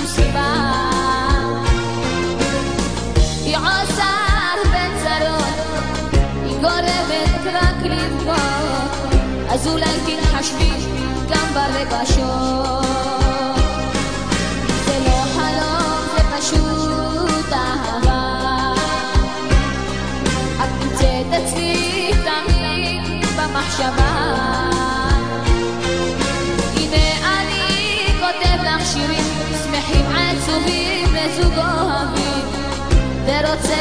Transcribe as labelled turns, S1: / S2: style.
S1: שום סיבה. היא עושה הרבה צרות, היא גורמת רק לבכות, אז אולי תתחשבי גם ברגשות. זה לא חלום, זה פשוט אהבה, את נמצאת אצלי תמיד במחשבה. הנה אני כותב לך שירים שמחים עצובים לזוג אוהבים, ורוצה